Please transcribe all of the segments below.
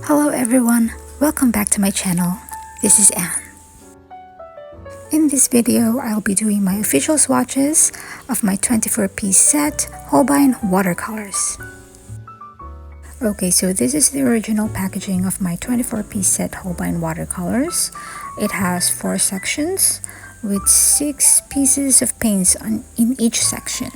Hello everyone, welcome back to my channel. This is Anne. In this video, I'll be doing my official swatches of my 24-piece set Holbein Watercolors. Okay, so this is the original packaging of my 24-piece set Holbein Watercolors. It has 4 sections with 6 pieces of paints in each section.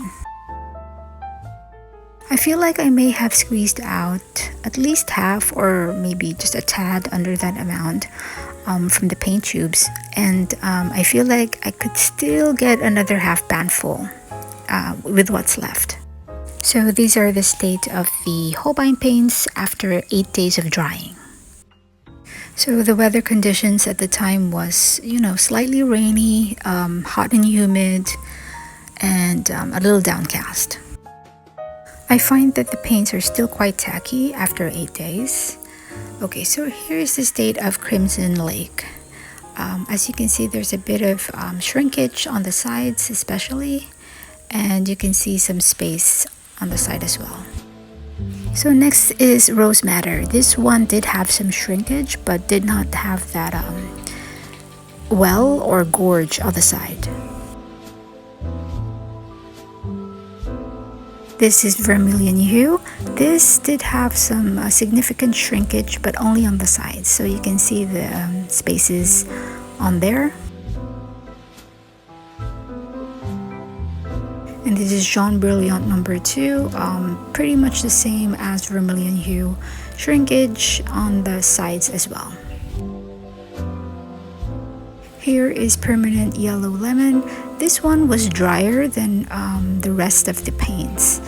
I feel like I may have squeezed out at least half or maybe just a tad under that amount from the paint tubes, and I feel like I could still get another half pan full with what's left. So these are the state of the Holbein paints after 8 days of drying. So the weather conditions at the time was, slightly rainy, hot and humid, and a little downcast. I find that the paints are still quite tacky after 8 days. Okay, so here's the state of Crimson Lake. As you can see, there's a bit of shrinkage on the sides especially, and you can see some space on the side as well. So next is Rose Madder. This one did have some shrinkage but did not have that well or gorge on the side. This is Vermilion Hue. This did have some significant shrinkage, but only on the sides. So you can see the spaces on there. And this is Jaune Brilliant No. 2. Pretty much the same as Vermilion Hue. Shrinkage on the sides as well. Here is Permanent Yellow Lemon. This one was drier than the rest of the paints.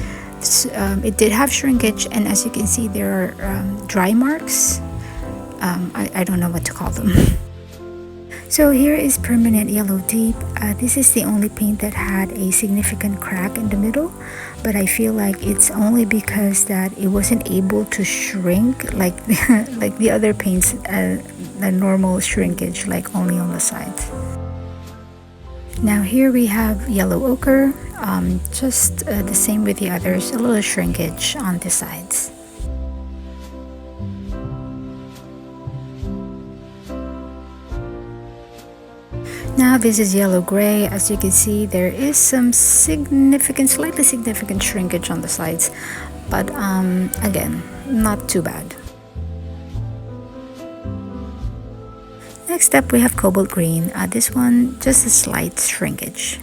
It did have shrinkage, and as you can see, there are dry marks. I don't know what to call them. So here is Permanent Yellow Deep. This is the only paint that had a significant crack in the middle, but I feel like it's only because that it wasn't able to shrink like like the other paints, the normal shrinkage, like only on the sides. Now here we have Yellow Ochre, just the same with the others, a little shrinkage on the sides. Now this is Yellow Gray. As you can see, there is some slightly significant shrinkage on the sides, but again, not too bad. Next up, we have Cobalt Green. This one, just a slight shrinkage.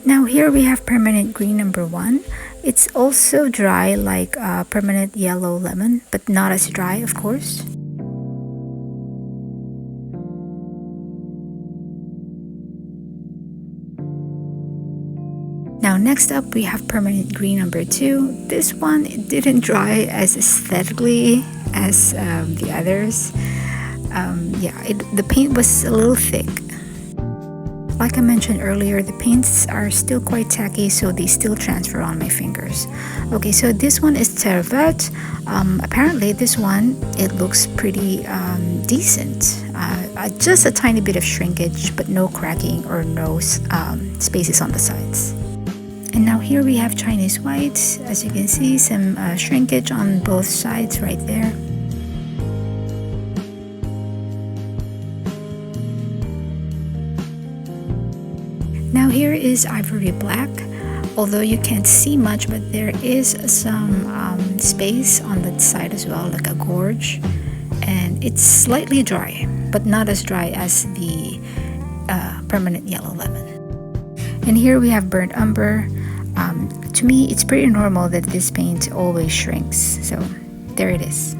Now here we have Permanent Green No. 1. It's also dry like Permanent Yellow Lemon, but not as dry, of course. Now next up we have Permanent Green No. 2. This one didn't dry as aesthetically as the others. The paint was a little thick. Like I mentioned earlier, the paints are still quite tacky, so they still transfer on my fingers. Okay, so this one is Tervet. Apparently this one, it looks pretty decent. Just a tiny bit of shrinkage, but no cracking or no spaces on the sides. And now here we have Chinese White. As you can see, some shrinkage on both sides right there. Now here is Ivory Black. Although you can't see much, but there is some space on that side as well, like a gorge. And it's slightly dry, but not as dry as the Permanent Yellow Lemon. And here we have Burnt Umber. To me, it's pretty normal that this paint always shrinks. So there it is.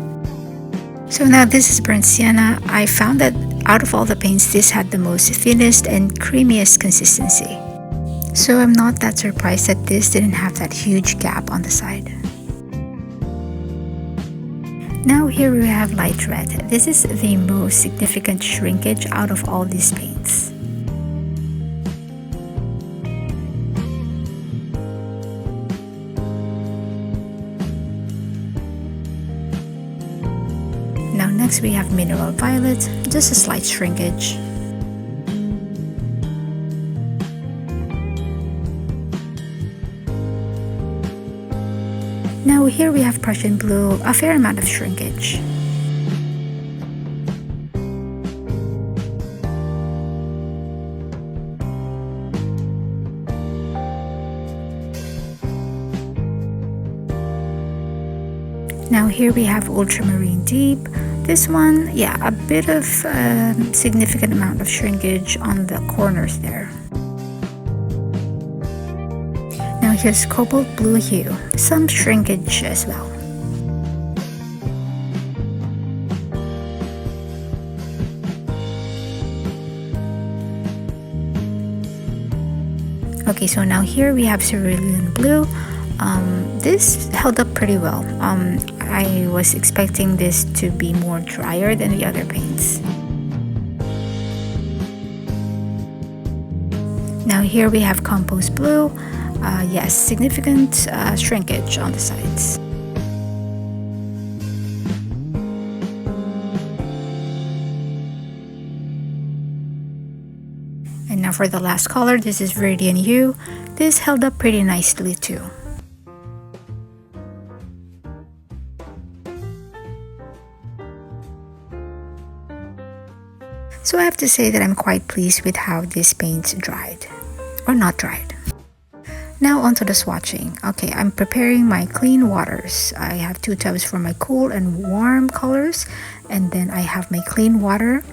So now this is Burnt Sienna. I found that out of all the paints, this had the most thinnest and creamiest consistency. So I'm not that surprised that this didn't have that huge gap on the side. Now here we have Light Red. This is the most significant shrinkage out of all these paints. Now next we have Mineral Violet, just a slight shrinkage. Now here we have Prussian Blue, a fair amount of shrinkage. Now here we have Ultramarine Deep. This one, yeah, a bit of significant amount of shrinkage on the corners there. Now here's Cobalt Blue Hue, some shrinkage as well. Okay, so now here we have Cerulean Blue. This held up pretty well. I was expecting this to be more drier than the other paints. Now here we have Compost Blue. Yes, significant shrinkage on the sides. And now for the last color, this is Viridian Hue. This held up pretty nicely too. So I have to say that I'm quite pleased with how this paint dried, or not dried. Now onto the swatching. Okay, I'm preparing my clean waters. I have 2 tubs for my cool and warm colors, and then I have my clean water.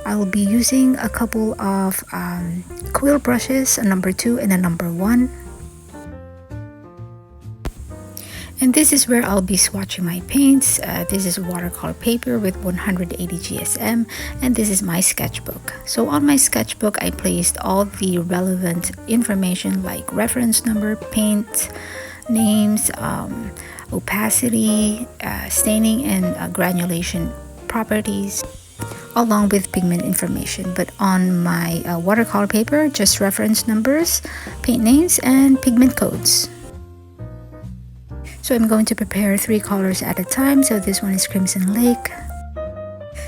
I will be using a couple of quill brushes, a number 2 and a number 1. And this is where I'll be swatching my paints. This is watercolor paper with 180 GSM, and this is my sketchbook. So on my sketchbook, I placed all the relevant information like reference number, paint names, opacity, staining and granulation properties, along with pigment information. But on my watercolor paper, just reference numbers, paint names, and pigment codes. So I'm going to prepare 3 colors at a time. So this one is Crimson Lake.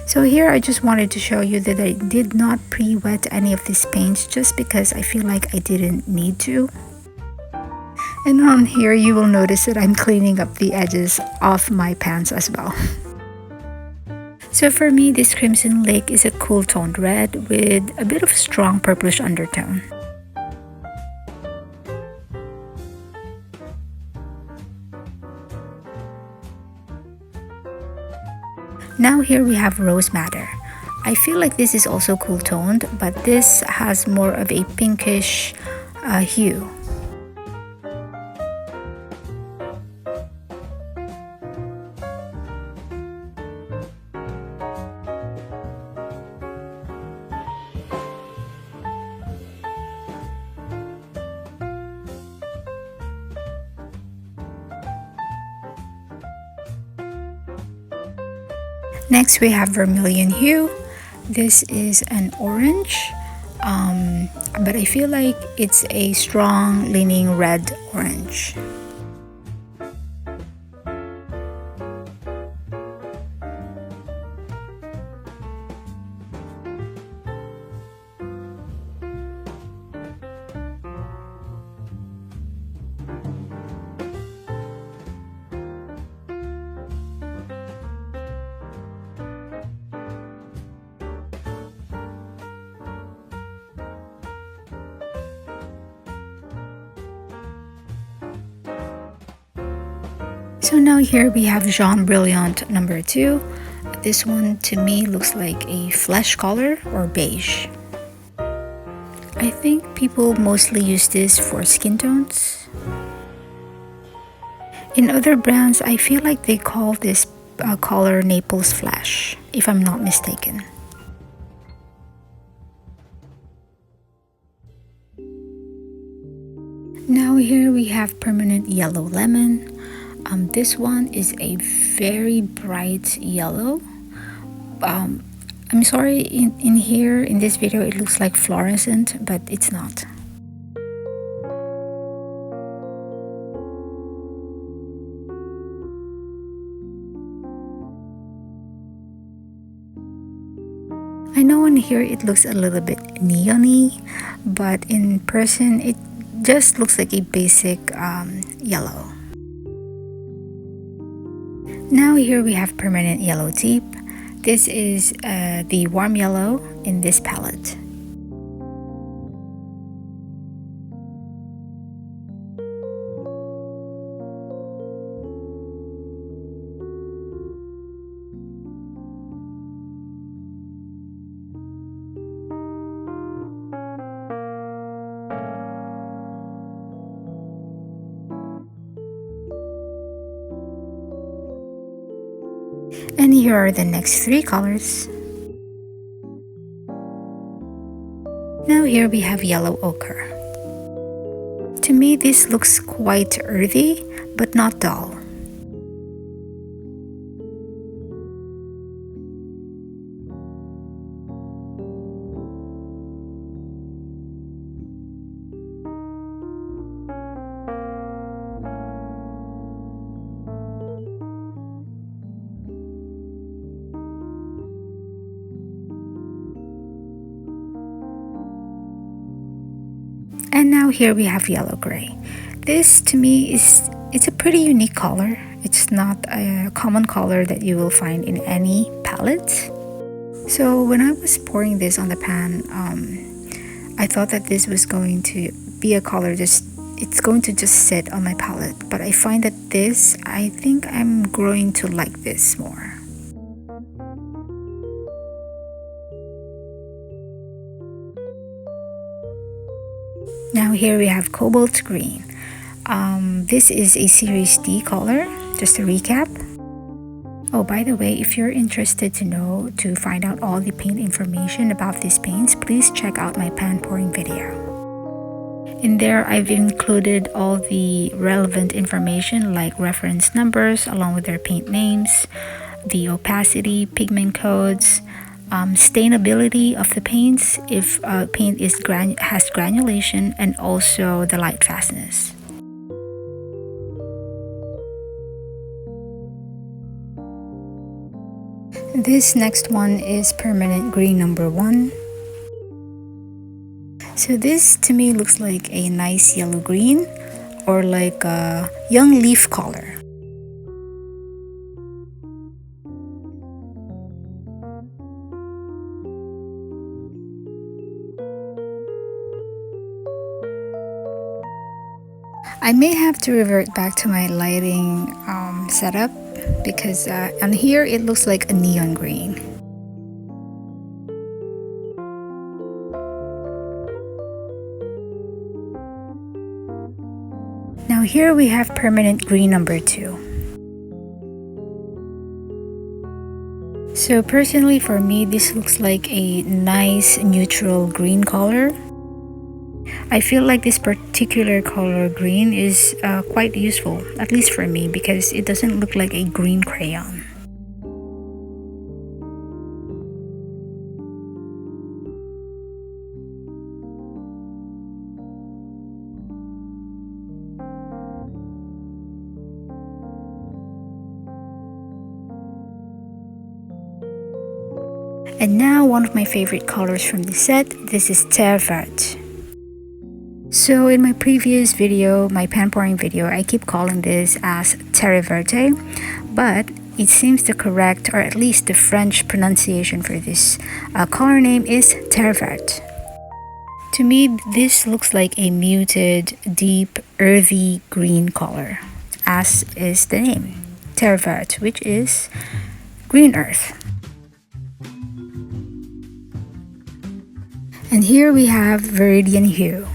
So here I just wanted to show you that I did not pre-wet any of these paints just because I feel like I didn't need to. And on here you will notice that I'm cleaning up the edges of my pans as well. So for me, this Crimson Lake is a cool toned red with a bit of strong purplish undertone. Now here we have Rose Madder. I feel like this is also cool toned, but this has more of a pinkish hue. Next we have Vermilion Hue. This is an orange, but I feel like it's a strong leaning red orange. So now here we have Jaune Brilliant number 2. This one to me looks like a flesh color or beige. I think people mostly use this for skin tones. In other brands, I feel like they call this color Naples Flash, if I'm not mistaken. Now here we have Permanent Yellow Lemon. This one is a very bright yellow. I'm sorry, in here in this video it looks like fluorescent, but it's not. I know in here it looks a little bit neon-y, but in person it just looks like a basic yellow. Now here we have Permanent Yellow Deep. This is the warm yellow in this palette. And here are the next three colors. Now here we have Yellow Ochre. To me, this looks quite earthy, but not dull. And now here we have Yellow Gray. This to me it's a pretty unique color. It's not a common color that you will find in any palette. So when I was pouring this on the pan, I thought that this was going to be a color it's going to just sit on my palette. But I find that I think I'm growing to like this more. Now here we have Cobalt Green. This is a Series D color, just a recap. Oh, by the way, if you're interested to find out all the paint information about these paints, please check out my pan pouring video. In there, I've included all the relevant information like reference numbers along with their paint names, the opacity, pigment codes, stainability of the paints if paint has granulation, and also the light fastness. This next one is Permanent Green number 1. So this to me looks like a nice yellow green or like a young leaf color. I may have to revert back to my lighting setup because on here it looks like a neon green. Now here we have Permanent Green number 2. So personally for me, this looks like a nice neutral green color. I feel like this particular color green is quite useful, at least for me, because it doesn't look like a green crayon. And now one of my favorite colors from the set, this is Terre Verte. So in my previous video, my pan pouring video, I keep calling this as Terre Verte, but it seems the correct, or at least the French pronunciation for this color name is Terre Verte. To me, this looks like a muted, deep, earthy green color, as is the name, Terre Verte, which is green earth. And here we have Viridian Hue.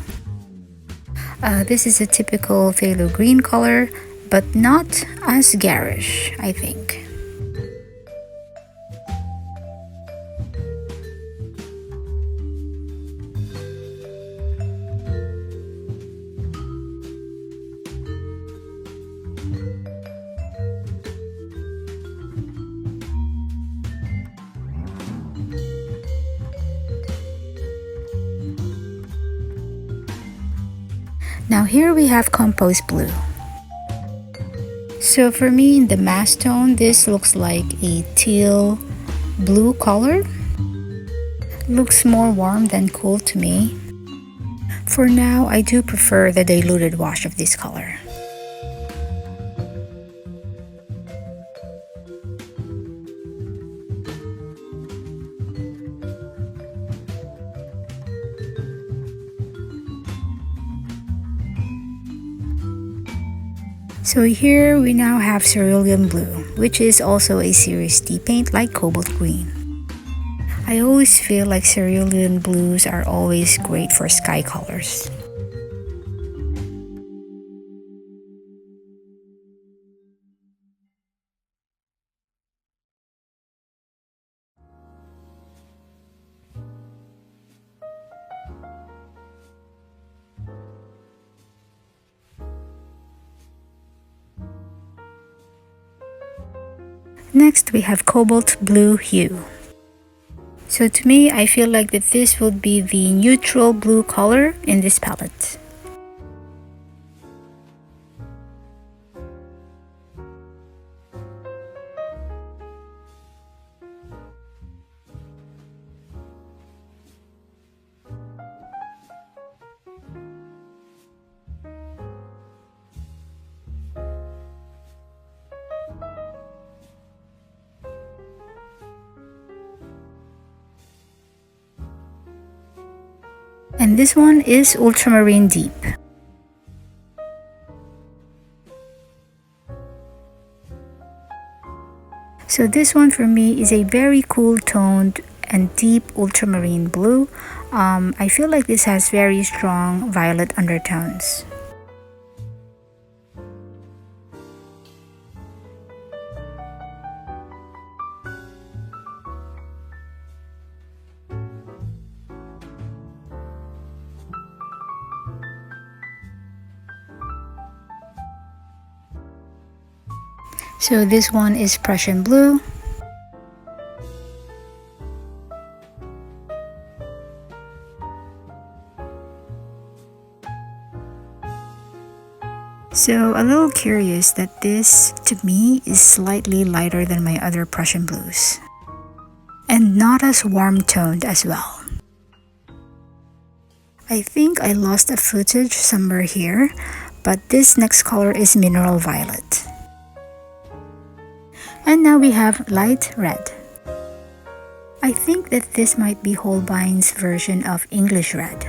This is a typical phthalo green color, but not as garish, I think. Now here we have Cobalt Blue. So for me, in the mass tone, this looks like a teal blue color. Looks more warm than cool to me. For now, I do prefer the diluted wash of this color. So here we now have Cerulean Blue, which is also a Series D paint like Cobalt Green. I always feel like Cerulean Blues are always great for sky colors. Next, we have Cobalt Blue Hue. So to me, I feel like that this would be the neutral blue color in this palette. And this one is Ultramarine Deep. So this one for me is a very cool toned and deep ultramarine blue. I feel like this has very strong violet undertones. So this one is Prussian Blue. So a little curious that this, to me, is slightly lighter than my other Prussian Blues. And not as warm toned as well. I think I lost a footage somewhere here, but this next color is Mineral Violet. And now we have light red. I think that this might be Holbein's version of English red.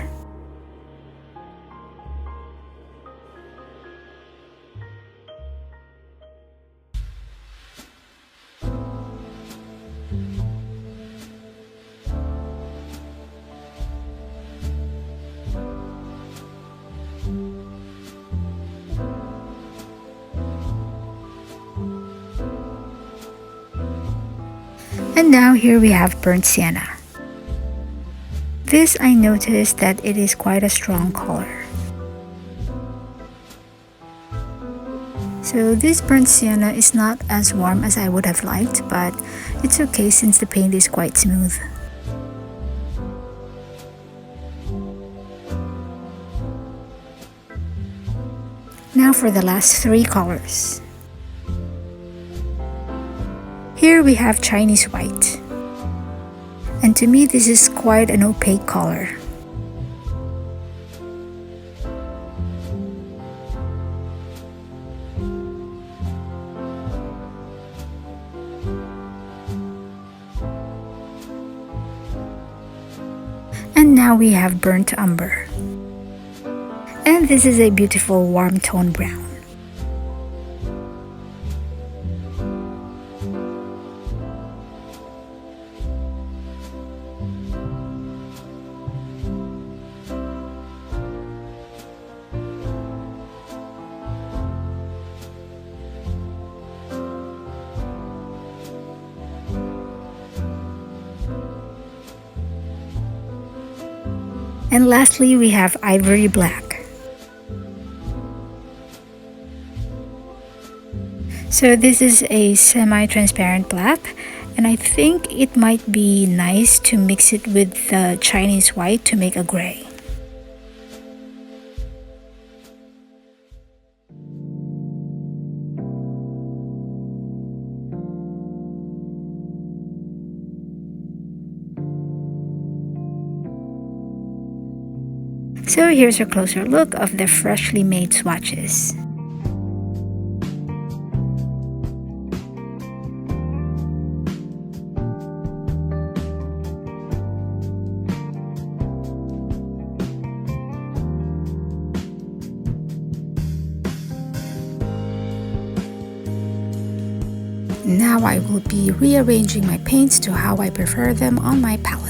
And now here we have Burnt Sienna. This I noticed that it is quite a strong color. So this Burnt Sienna is not as warm as I would have liked, but it's okay since the paint is quite smooth. Now for the last three colors. Here we have Chinese white. And to me, this is quite an opaque color. And now we have Burnt Umber. And this is a beautiful warm tone brown. And lastly, we have Ivory Black. So this is a semi-transparent black, and I think it might be nice to mix it with the Chinese white to make a gray. So here's a closer look of the freshly made swatches. Now I will be rearranging my paints to how I prefer them on my palette.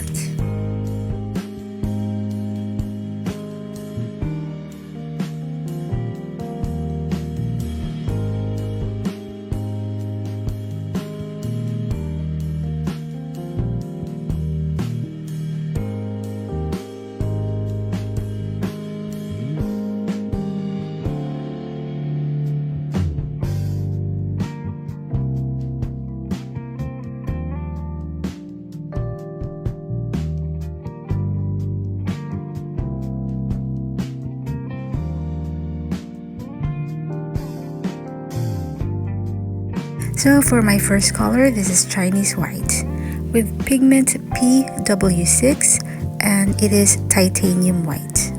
So for my first color, this is Chinese white with pigment PW6 and it is titanium white.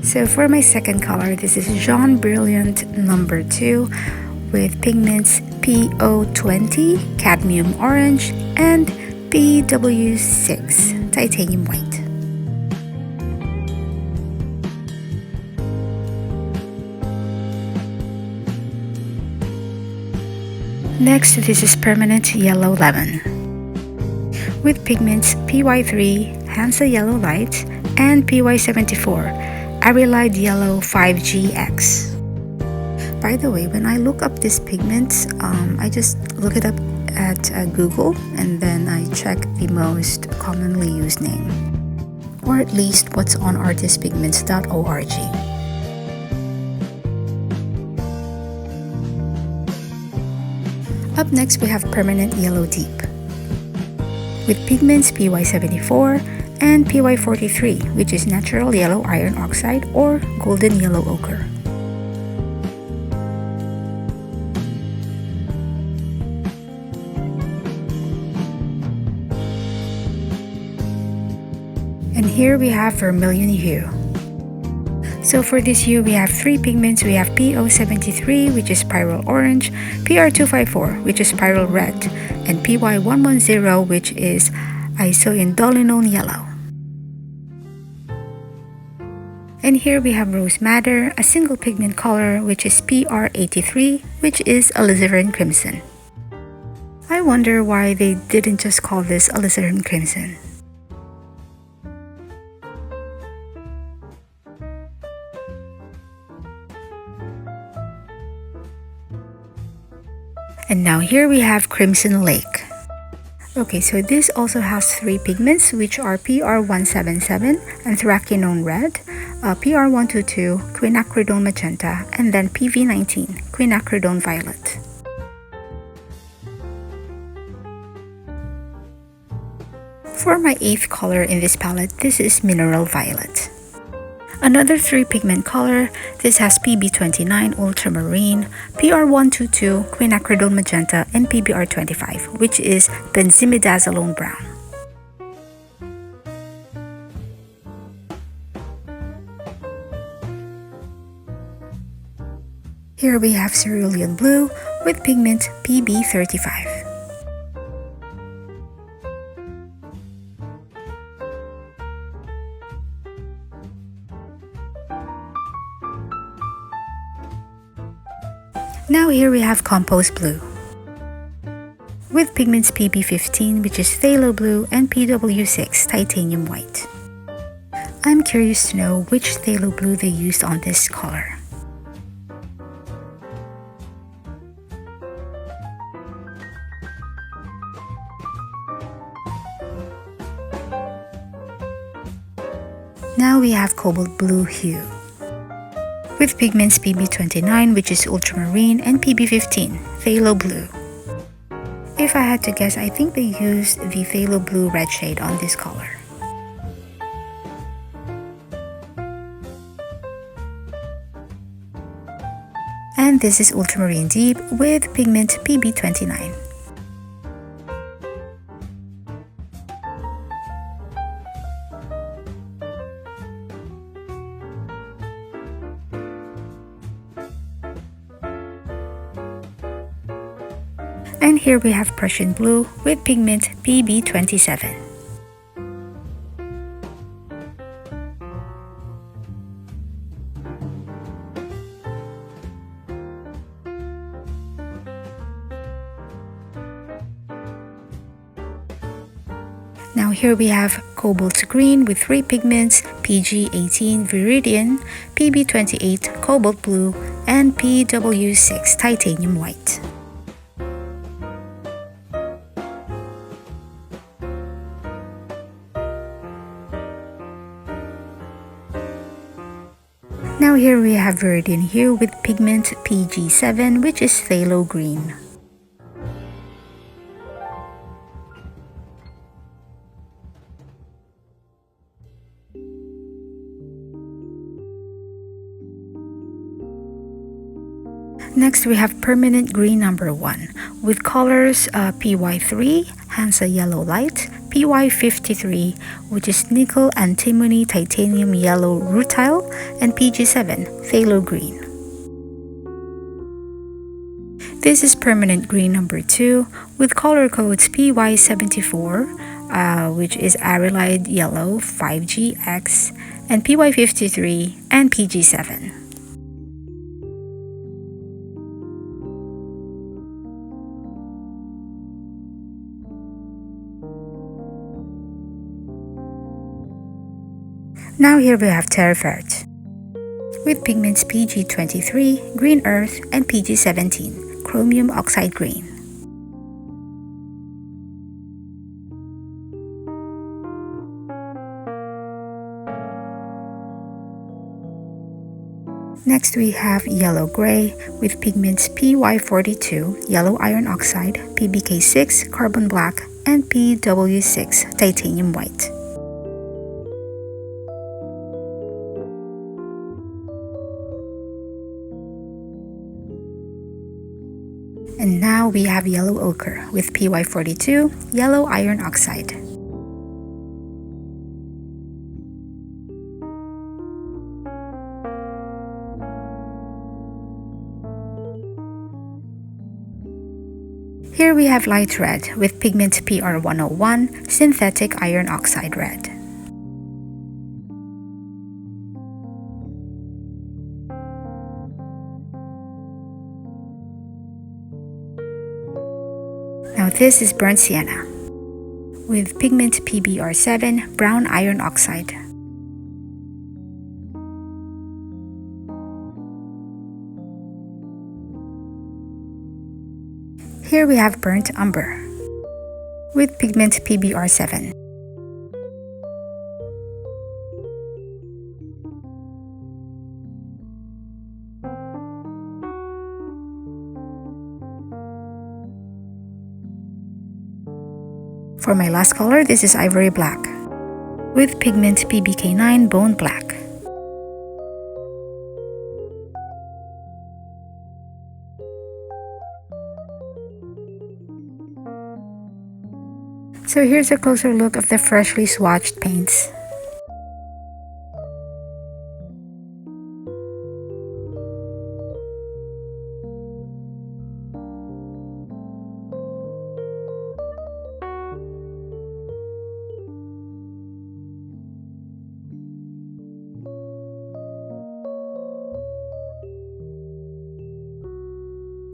So for my second color, this is Jaune Brilliant No. 2 with pigments PO20 cadmium orange and PW6 titanium white. Next, this is Permanent Yellow Lemon with pigments PY3 Hansa Yellow Light and PY74 Arylide Yellow 5GX. By the way, when I look up this pigment, I just look it up at Google and then I check the most commonly used name, or at least what's on artistpigments.org. Up next, we have Permanent Yellow Deep with pigments PY74 and PY43, which is natural yellow iron oxide or golden yellow ochre. And here we have Vermilion Hue. So for this hue, we have three pigments. We have PO73, which is spiral orange, PR254, which is spiral red, and PY110, which is isoindolinone yellow. And here we have Rose Madder, a single pigment color, which is PR83, which is alizarin crimson. I wonder why they didn't just call this alizarin crimson. And now here we have Crimson Lake. Okay, so this also has three pigments, which are PR177, Anthraquinone Red, PR122, Quinacridone Magenta, and then PV19, Quinacridone Violet. For my eighth color in this palette, this is Mineral Violet. Another three pigment color, this has PB29 Ultramarine, PR122 Quinacridone Magenta, and PBR25, which is Benzimidazolone Brown. Here we have Cerulean Blue with pigment PB35. Now here we have Compost Blue with pigments PB15, which is Phthalo Blue, and PW6 Titanium White. I'm curious to know which Phthalo Blue they used on this color. Now we have Cobalt Blue Hue with pigments PB29, which is Ultramarine, and PB15 Phthalo Blue. If I had to guess, I think they used the Phthalo Blue red shade on this color. And this is Ultramarine Deep with pigment PB29. And here we have Prussian Blue with pigment PB27. Now here we have Cobalt Green with 3 pigments, PG18 Viridian, PB28 Cobalt Blue, and PW6 Titanium White. Now here we have Viridian Hue with pigment PG7, which is phthalo green. Next, we have Permanent Green number 1 with colors PY3, Hansa Yellow Light, PY53, which is Nickel Antimony Titanium Yellow Rutile, and PG7, Phthalo Green. This is Permanent Green number 2 with color codes PY74, which is Arylide Yellow 5GX, and PY53 and PG7. Now here we have Terre Verte with pigments PG23, Green Earth, and PG17, Chromium Oxide Green. Next we have Yellow Gray with pigments PY42, Yellow Iron Oxide, PBK6, Carbon Black, and PW6, Titanium White. And now we have Yellow Ochre with PY42, Yellow Iron Oxide. Here we have Light Red with pigment PR101, Synthetic Iron Oxide Red. Now this is Burnt Sienna with pigment PBR7, Brown Iron Oxide. Here we have Burnt Umber with pigment PBR7. For my last color, this is Ivory Black with pigment PBK9 Bone Black. So here's a closer look of the freshly swatched paints.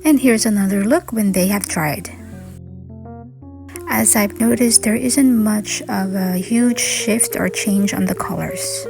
And here's another look when they have dried. As I've noticed, there isn't much of a huge shift or change on the colors.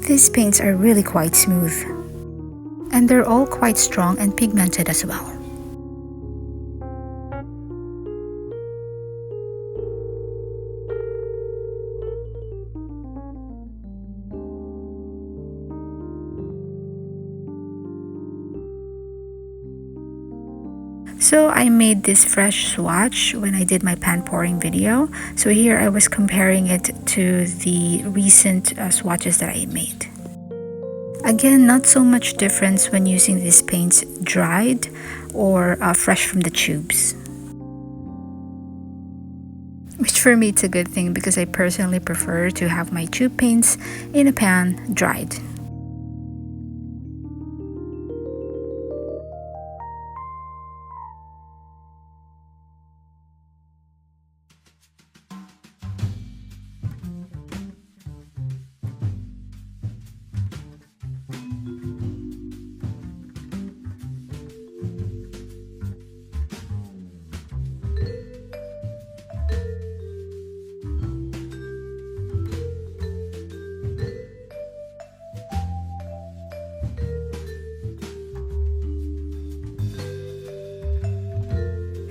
These paints are really quite smooth, and they're all quite strong and pigmented as well. So I made this fresh swatch when I did my pan pouring video. So here I was comparing it to the recent swatches that I made. Again, not so much difference when using these paints dried or fresh from the tubes. Which for me it's a good thing because I personally prefer to have my tube paints in a pan dried.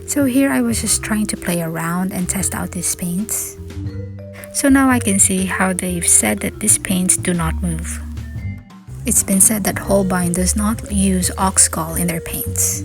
So here I was just trying to play around and test out these paints. So now I can see how they've said that these paints do not move. It's been said that Holbein does not use ox gall in their paints.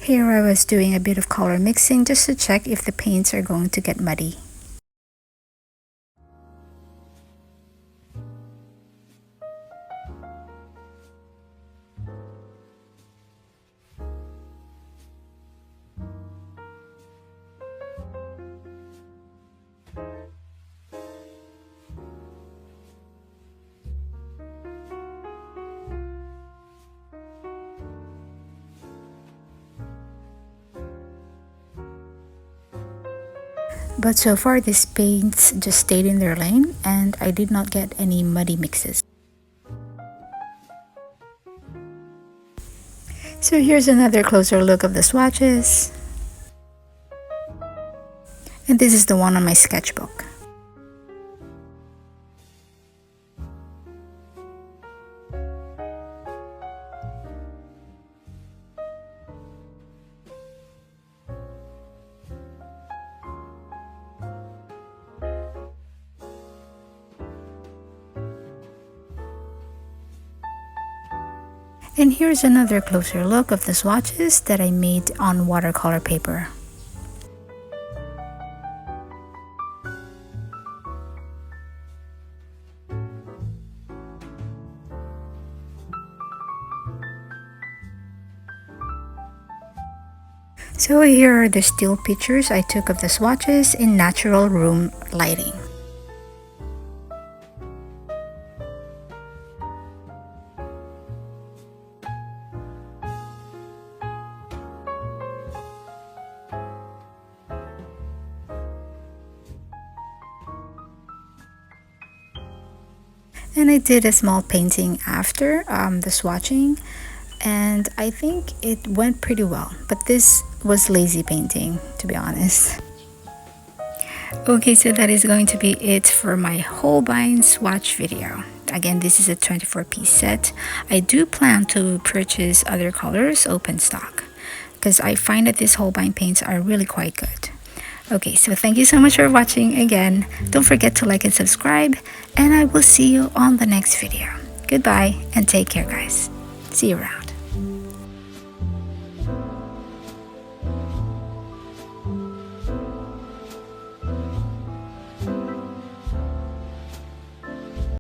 Here I was doing a bit of color mixing just to check if the paints are going to get muddy. But so far these paints just stayed in their lane and I did not get any muddy mixes. So here's another closer look of the swatches. And this is the one on my sketchbook. And here's another closer look of the swatches that I made on watercolor paper. So here are the still pictures I took of the swatches in natural room lighting. And I did a small painting after the swatching, and I think it went pretty well, but this was lazy painting, to be honest. Okay, so that is going to be it for my Holbein swatch video. Again, this is a 24-piece set. I do plan to purchase other colors open stock because I find that these Holbein paints are really quite good. Okay, so thank you so much for watching again. Don't forget to like and subscribe, and I will see you on the next video. Goodbye and take care, guys. See you around.